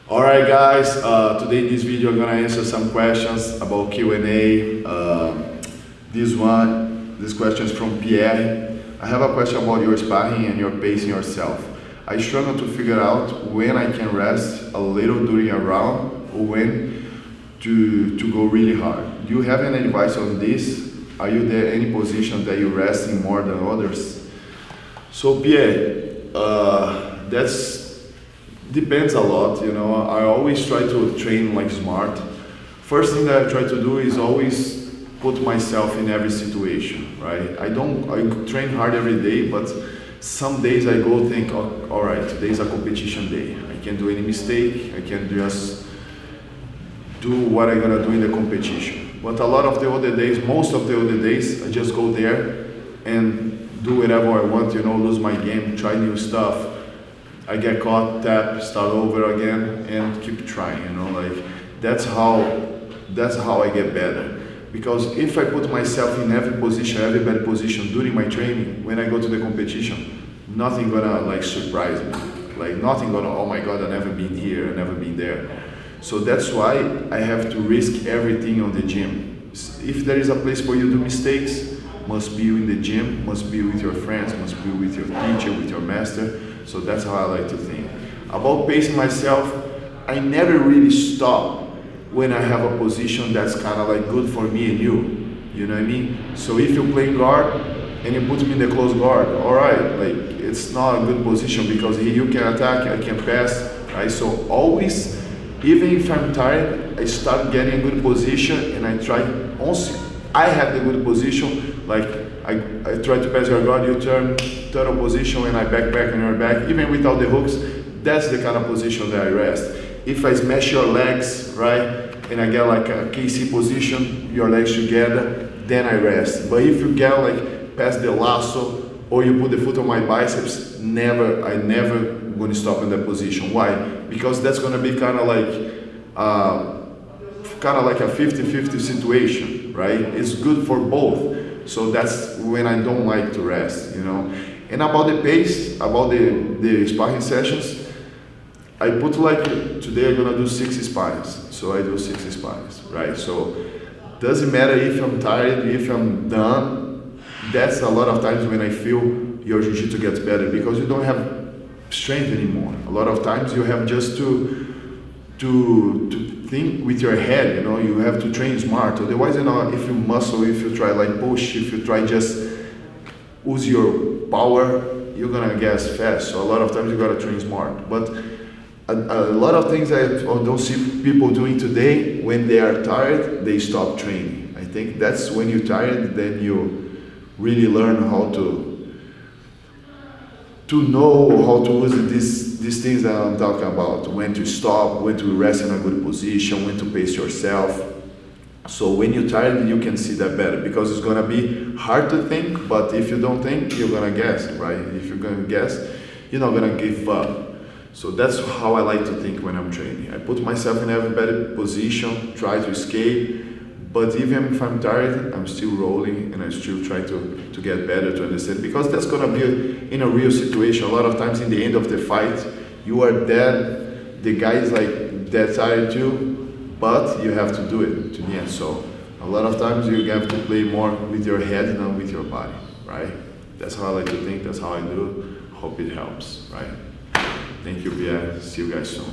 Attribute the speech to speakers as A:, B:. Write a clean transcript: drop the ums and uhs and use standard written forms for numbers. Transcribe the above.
A: Alright guys, today in this video I'm gonna answer some questions about Q&A. This question is from Pierre. I have a question about your sparring and your pacing yourself. I struggle to figure out when I can rest a little during a round or when to go really hard. Do you have any advice on this? Are you there any position that you're resting more than others? So Pierre, that's depends a lot, you know. I always try to train like smart. First thing that I try to do is always put myself in every situation, right? I train hard every day, but some days I go think, oh, all right, today's a competition day. I can't do any mistake. I can just do what I'm gonna do in the competition. But a lot of the other days, most of the other days, I just go there and do whatever I want, you know, lose my game, try new stuff. I get caught, tap, start over again, and keep trying, you know, like that's how I get better. Because if I put myself in every bad position during my training, when I go to the competition, nothing gonna like surprise me. Like nothing gonna, oh my God, I've never been here, I've never been there. So that's why I have to risk everything on the gym. If there is a place for you to do mistakes, must be in the gym, must be with your friends, must be with your teacher, with your master. So that's how I like to think. About pacing myself, I never really stop when I have a position that's kind of like good for me and you know what I mean? So if you play guard and you put me in the close guard, all right, like it's not a good position because here you can attack, I can pass, right? So always, even if I'm tired, I start getting a good position and I try, once I have the good position, like I try to pass your guard, you turn a position and I back on your back, even without the hooks. That's the kind of position that I rest. If I smash your legs, right, and I get like a KC position, your legs together, then I rest. But if you get like past the lasso or you put the foot on my biceps, I never gonna stop in that position. Why? Because that's gonna be kind of like a 50-50 situation, right? It's good for both. So that's when I don't like to rest, you know. And about the pace, about the sparring sessions, I put like, today I'm gonna do 6 sparrings. So I do 6 sparrings, right? So doesn't matter if I'm tired, if I'm done. That's a lot of times when I feel your jiu-jitsu gets better because you don't have strength anymore. A lot of times you have just to think with your head, you know, you have to train smart. Otherwise, you know, if you muscle, if you try like push, if you try just use your power, you're gonna gas fast. So a lot of times you gotta train smart. But a lot of things I don't see people doing today, when they are tired, they stop training. I think that's when you're tired, then you really learn how to know how to use these things that I'm talking about, when to stop, when to rest in a good position, when to pace yourself. So when you're tired, you can see that better because it's gonna be hard to think, but if you don't think, you're gonna guess, right? If you're gonna guess, you're not gonna give up. So that's how I like to think when I'm training. I put myself in every better position, try to escape, but even if I'm tired, I'm still rolling and I still try to get better, to understand, because that's gonna be in a real situation. A lot of times in the end of the fight, you are dead, the guy is like dead tired too, but you have to do it to the end. So a lot of times you have to play more with your head and not with your body, right? That's how I like to think, that's how I do. Hope it helps, right? Thank you, Pierre. See you guys soon.